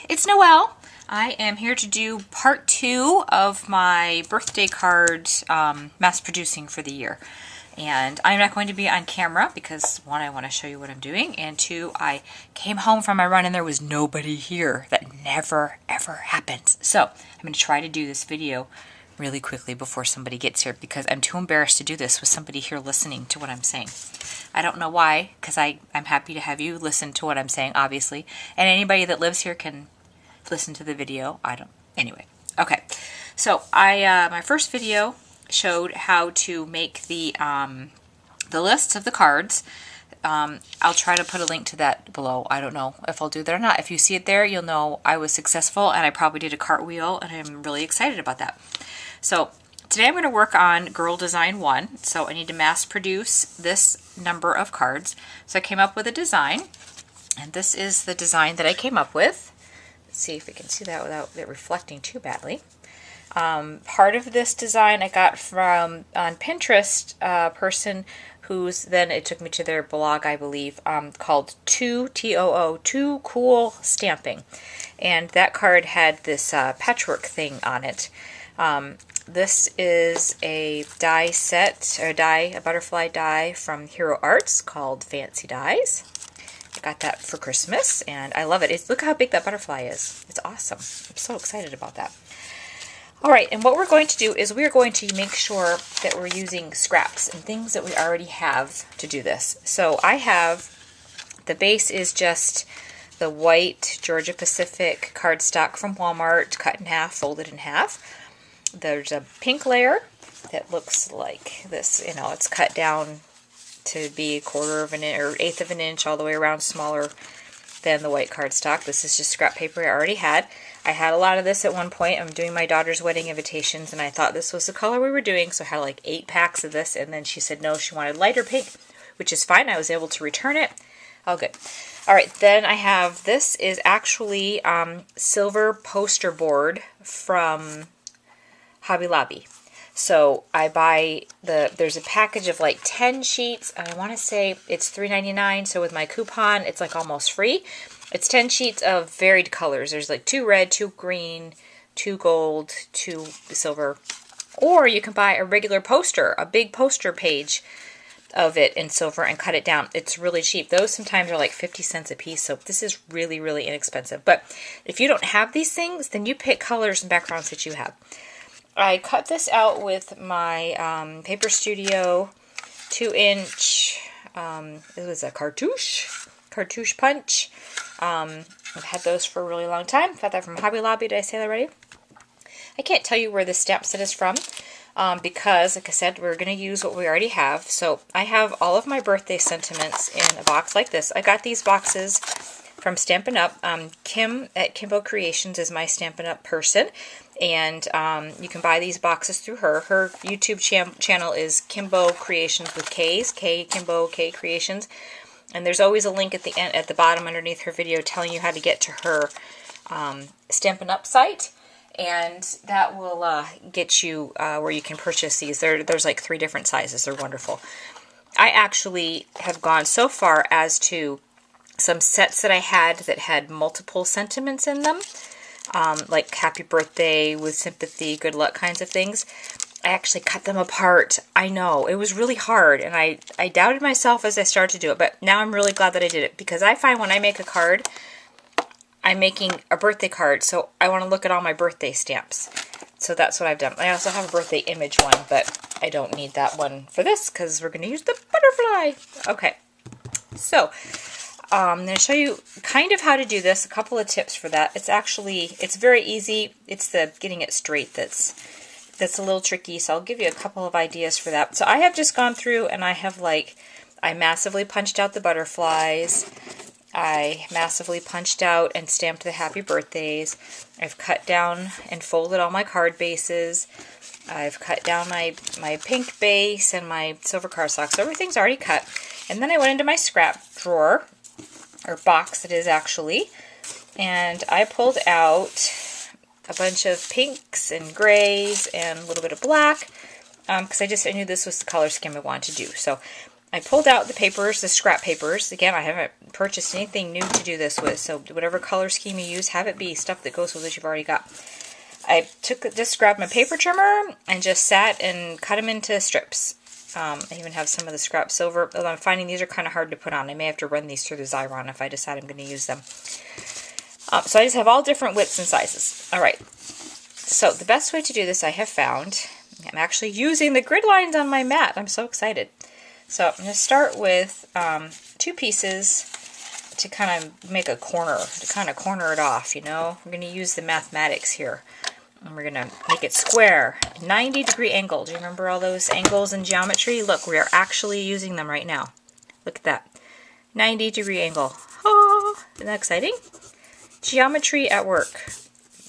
it's Noelle. I am here to do part 2 of my birthday card mass producing for the year. And I'm not going to be on camera because 1, I want to show you what I'm doing, and 2, I came home from my run and there was nobody here. That never ever happens. So I'm going to try to do this video really quickly before somebody gets here because I'm too embarrassed to do this with somebody here listening to what I'm saying. I don't know why, because I'm happy to have you listen to what I'm saying, obviously. And anybody that lives here can listen to the video. Anyway. Okay. So my first video showed how to make the lists of the cards. I'll try to put a link to that below. I don't know if I'll do that or not. If you see it there, you'll know I was successful and I probably did a cartwheel, and I'm really excited about that. So today I'm going to work on Girl Design 1. So I need to mass produce this number of cards. So I came up with a design, and this is the design that I came up with. Let's see if we can see that without it reflecting too badly. Part of this design I got from on Pinterest, a person who's then, it took me to their blog, I believe, called Too Cool Stamping. And that card had this patchwork thing on it. This is a die set, or a butterfly die from Hero Arts called Fancy Dies. I got that for Christmas, and I love it. Look how big that butterfly is. It's awesome. I'm so excited about that. All right, and what we're going to do is we're going to make sure that we're using scraps and things that we already have to do this. So I have, the base is just the white Georgia Pacific cardstock from Walmart, cut in half, folded in half. There's a pink layer that looks like this. You know, it's cut down to be 1/4 of an inch or 1/8 of an inch all the way around, smaller than the white cardstock. This is just scrap paper I already had. I had a lot of this at one point. I'm doing my daughter's wedding invitations, and I thought this was the color we were doing, so I had like 8 packs of this, and then she said no, she wanted lighter pink, which is fine. I was able to return it. All good. All right, then I have, this is actually silver poster board from Hobby Lobby. So I buy there's a package of like 10 sheets, and I want to say it's $3.99, so with my coupon it's like almost free. It's 10 sheets of varied colors. There's like 2 red, 2 green, 2 gold, 2 silver. Or you can buy a regular poster, a big poster page of it in silver, and cut it down. It's really cheap. Those sometimes are like 50 cents a piece, so this is really, really inexpensive. But if you don't have these things, then you pick colors and backgrounds that you have. I cut this out with my Paper Studio 2-inch, it was a cartouche punch. I've had those for a really long time. Got that from Hobby Lobby. Did I say that already? I can't tell you where this stamp set is from because, like I said, we're going to use what we already have. So I have all of my birthday sentiments in a box like this. I got these boxes from Stampin' Up. Kim at Kimbo Creations is my Stampin' Up person, and you can buy these boxes through her. Her YouTube channel is Kimbo Creations with K's, Kimbo K Creations, and there's always a link at the end, at the bottom underneath her video, telling you how to get to her Stampin' Up site, and that will get you where you can purchase these. There's like 3 different sizes. They're wonderful. I actually have gone so far as to some sets that I had that had multiple sentiments in them, like happy birthday with sympathy, good luck kinds of things. I actually cut them apart. I know, it was really hard, and I doubted myself as I started to do it, but now I'm really glad that I did it, because I find when I make a card, I'm making a birthday card, so I want to look at all my birthday stamps. So that's what I've done. I also have a birthday image one, but I don't need that one for this because we're going to use the butterfly. Okay, so I'm going to show you kind of how to do this, a couple of tips for that. It's very easy. It's the getting it straight that's a little tricky, so I'll give you a couple of ideas for that. So I have just gone through and I massively punched out the butterflies. I massively punched out and stamped the happy birthdays. I've cut down and folded all my card bases. I've cut down my pink base and my silver cardstock, so everything's already cut. And then I went into my scrap drawer, or box it is actually, and I pulled out a bunch of pinks and grays and a little bit of black because I knew this was the color scheme I wanted to do. So I pulled out the papers, the scrap papers. Again, I haven't purchased anything new to do this with, so whatever color scheme you use, have it be stuff that goes with what you've already got. I just grabbed my paper trimmer and just sat and cut them into strips. I even have some of the scrap silver, although I'm finding these are kind of hard to put on. I may have to run these through the Xyron if I decide I'm going to use them. So I just have all different widths and sizes. Alright, so the best way to do this I have found, I'm actually using the grid lines on my mat. I'm so excited. So I'm going to start with 2 pieces to kind of make a corner, to kind of corner it off, you know. We're going to use the mathematics here. And we're going to make it square, 90-degree angle. Do you remember all those angles in geometry? Look, we are actually using them right now. Look at that. 90-degree angle. Oh, isn't that exciting? Geometry at work.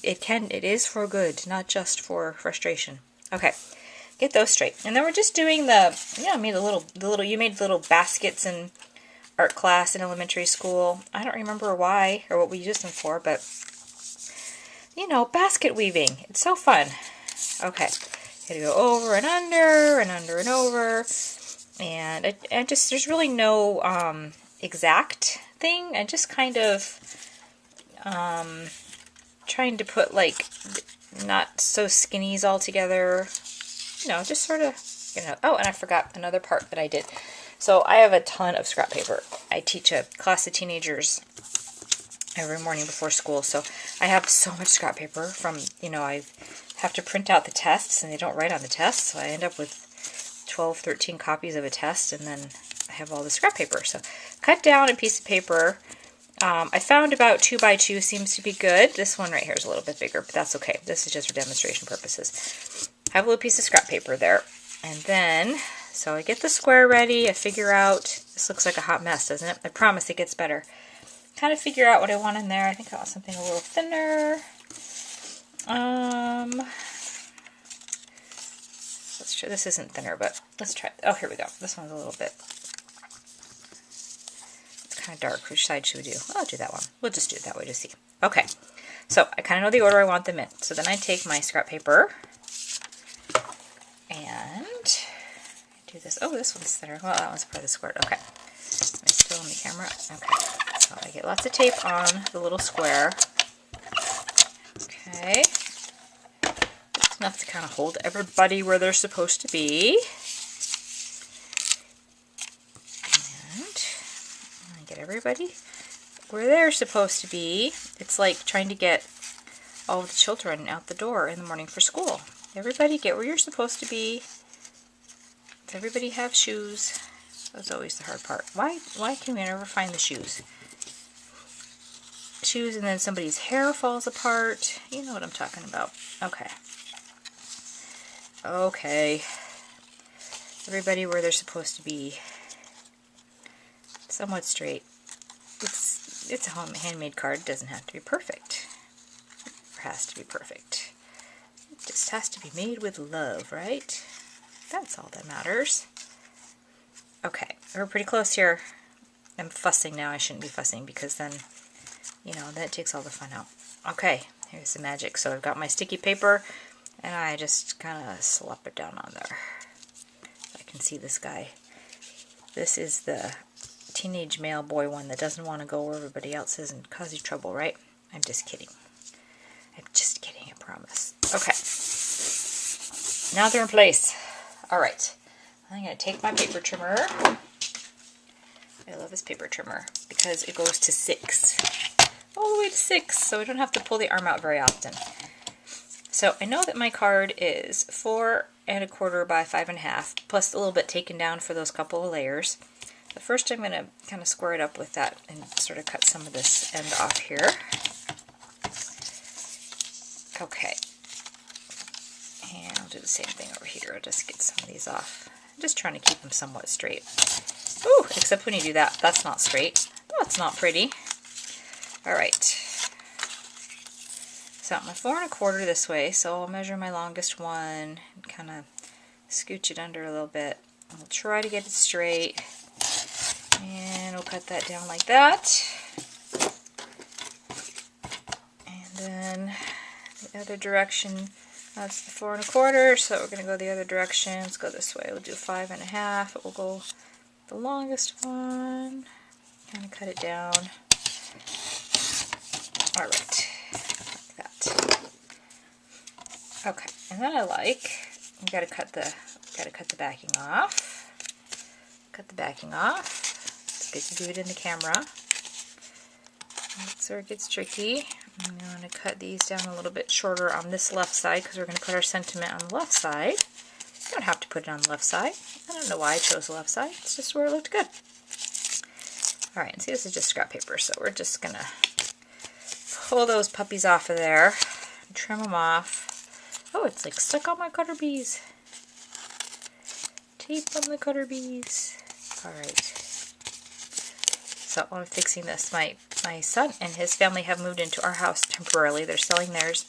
It is for good, not just for frustration. Okay, get those straight. And then we're just doing the, you know, you made little baskets in art class in elementary school. I don't remember why or what we used them for, but you know, basket weaving. It's so fun. Okay, gotta go over and under and under and over. And there's really no exact thing. I just kind of trying to put like not so skinnies all together. You know, just sort of, you know. Oh, and I forgot another part that I did. So I have a ton of scrap paper. I teach a class of teenagers every morning before school, so I have so much scrap paper from, you know, I have to print out the tests and they don't write on the tests, so I end up with 12, 13 copies of a test, and then I have all the scrap paper. So cut down a piece of paper. I found about 2 by 2 seems to be good. This one right here is a little bit bigger, but that's okay. This is just for demonstration purposes. Have a little piece of scrap paper there, and then, so I get the square ready. I figure out, this looks like a hot mess, doesn't it? I promise it gets better. Kind of figure out what I want in there. I think I want something a little thinner. Let's try. This isn't thinner, but let's try. Oh, here we go. This one's a little bit. It's kind of dark. Which side should we do? I'll do that one. We'll just do it that way to see. Okay. So I kind of know the order I want them in. So then I take my scrap paper and do this. Oh, this one's thinner. Well, that one's part of the square. Okay. Am I still on the camera? Okay. So I get lots of tape on the little square. Okay. It's enough to kind of hold everybody where they're supposed to be. And I get everybody where they're supposed to be. It's like trying to get all of the children out the door in the morning for school. Everybody get where you're supposed to be. Does everybody have shoes? That's always the hard part. Why can we never find the shoes? Shoes, and then somebody's hair falls apart. You know what I'm talking about. Okay. Okay. Everybody where they're supposed to be. Somewhat straight. It's a handmade card. It doesn't have to be perfect. It never has to be perfect. It just has to be made with love, right? That's all that matters. Okay, we're pretty close here. I'm fussing now. I shouldn't be fussing because then, you know, that takes all the fun out. Okay, here's the magic. So I've got my sticky paper, and I just kind of slop it down on there. I can see this guy. This is the teenage male boy one that doesn't want to go where everybody else is and cause you trouble, right? I'm just kidding. I'm just kidding, I promise. Okay. Now they're in place. Alright. I'm going to take my paper trimmer. I love this paper trimmer because it goes to 6. All the way to 6, so I don't have to pull the arm out very often. So I know that my card is 4 1/4 by 5 1/2, plus a little bit taken down for those couple of layers. But first I'm going to kind of square it up with that and sort of cut some of this end off here. Okay. And I'll do the same thing over here. I'll just get some of these off. I'm just trying to keep them somewhat straight. Ooh, except when you do that, that's not straight. That's not pretty. Alright. So my 4 1/4 this way, so I'll measure my longest one and kind of scooch it under a little bit. We'll try to get it straight. And we'll cut that down like that. And then the other direction, that's the 4 1/4, so we're going to go the other direction. Let's go this way. We'll do 5 1/2. It will go the longest one. Kind of cut it down. All right, like that. Okay, and then you gotta cut the backing off. Cut the backing off. It's good to do it in the camera. That's where it gets tricky. I'm going to cut these down a little bit shorter on this left side because we're going to put our sentiment on the left side. You don't have to put it on the left side. I don't know why I chose the left side. It's just where it looked good. Alright, and see, this is just scrap paper, so we're just going to pull those puppies off of there and trim them off. Oh, it's like stuck on my cutter bees. Tape on the cutter bees. Alright. So I'm fixing this. My son and his family have moved into our house temporarily. They're selling theirs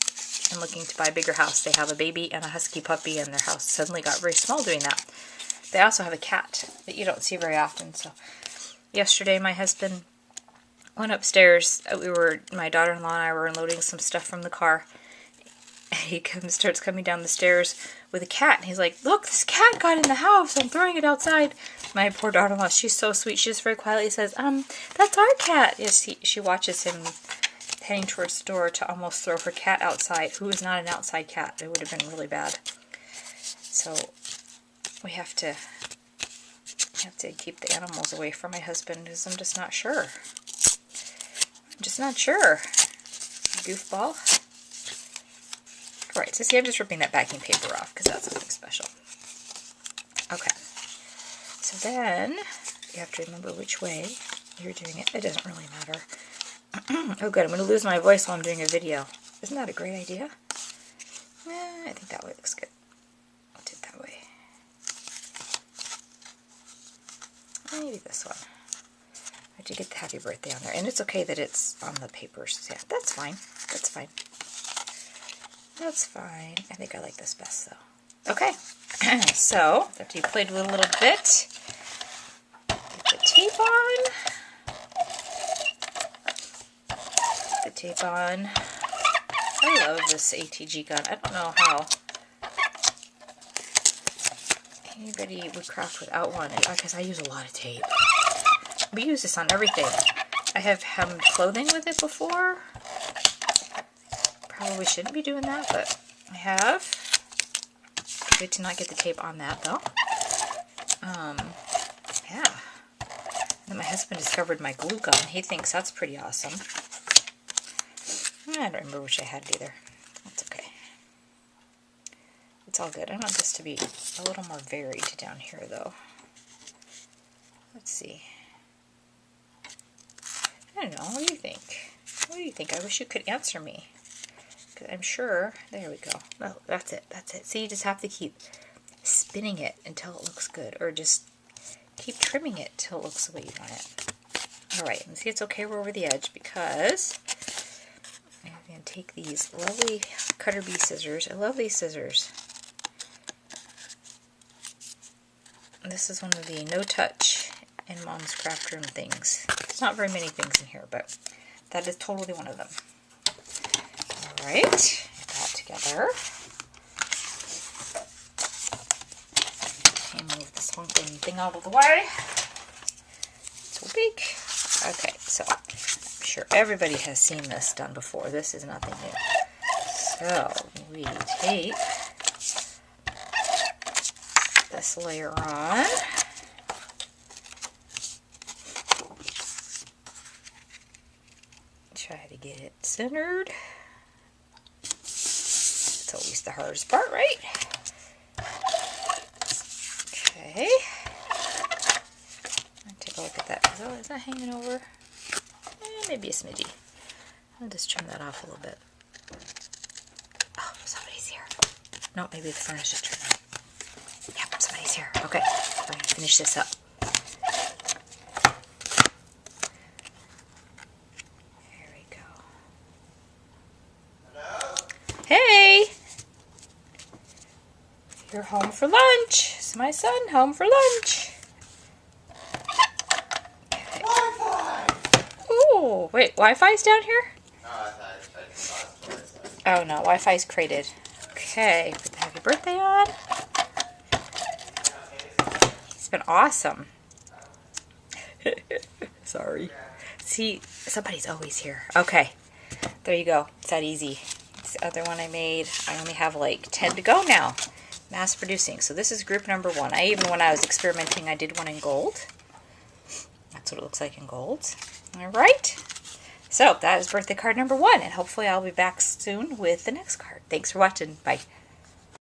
and looking to buy a bigger house. They have a baby and a husky puppy, and their house suddenly got very small doing that. They also have a cat that you don't see very often. So yesterday my husband went upstairs. My daughter-in-law and I were unloading some stuff from the car. And he starts coming down the stairs with a cat. And he's like, look, this cat got in the house. I'm throwing it outside. My poor daughter-in-law, she's so sweet. She just very quietly says, that's our cat. Yes, she watches him heading towards the door to almost throw her cat outside, who is not an outside cat. It would have been really bad. So we have to keep the animals away from my husband because I'm just not sure. Goofball. Alright, so see, I'm just ripping that backing paper off because that's something special. Okay. So then, you have to remember which way you're doing it. It doesn't really matter. Oh good, I'm going to lose my voice while I'm doing a video. Isn't that a great idea? I think that way looks good. I'll do it that way. Maybe this one. I did get the happy birthday on there. And it's okay that it's on the papers. Yeah, that's fine. That's fine. That's fine. I think I like this best though. Okay. So, after you played with it a little bit, get the tape on. Put the tape on. I love this ATG gun. I don't know how anybody would craft without one, because I use a lot of tape. We use this on everything. I have hemmed clothing with it before. Probably shouldn't be doing that, but I have. Good to not get the tape on that though. Yeah. And then my husband discovered my glue gun. He thinks that's pretty awesome. I don't remember which I had either. That's okay. It's all good. I want this to be a little more varied down here though. Let's see. I don't know. What do you think? What do you think? I wish you could answer me. Because I'm sure... There we go. Oh, that's it. That's it. See, you just have to keep spinning it until it looks good. Or just keep trimming it till it looks the way you want it. Alright, and see, it's okay we're over the edge because I'm going to take these lovely cutter bee scissors. I love these scissors. This is one of the no-touch in Mom's Craft Room things. There's not very many things in here, but that is totally one of them. Alright, get that together. And move this honking thing out of the way. So big. Okay, so I'm sure everybody has seen this done before. This is nothing new. So we take this layer on. Try to get it centered. It's always the hardest part, right? Okay. I'll take a look at that. Oh, is that hanging over? Maybe a smidgy. I'll just trim that off a little bit. Oh, somebody's here. No, maybe the furnace just turned on. Yep, somebody's here. Okay, I'm going to finish this up. There we go. Hello? Hey! You're home for lunch. It's my son home for lunch. Okay. Wi-Fi! Ooh, wait, Wi-Fi's down here? Oh no, Wi-Fi's crated. Okay, put the happy birthday on. It's been awesome. Sorry. See, somebody's always here. Okay, there you go. It's that easy. It's the other one I made. I only have like 10 to go now. Mass producing. So this is group number 1. When I was experimenting, I did one in gold. That's what it looks like in gold. All right. So that is birthday card number 1, and hopefully I'll be back soon with the next card. Thanks for watching. Bye.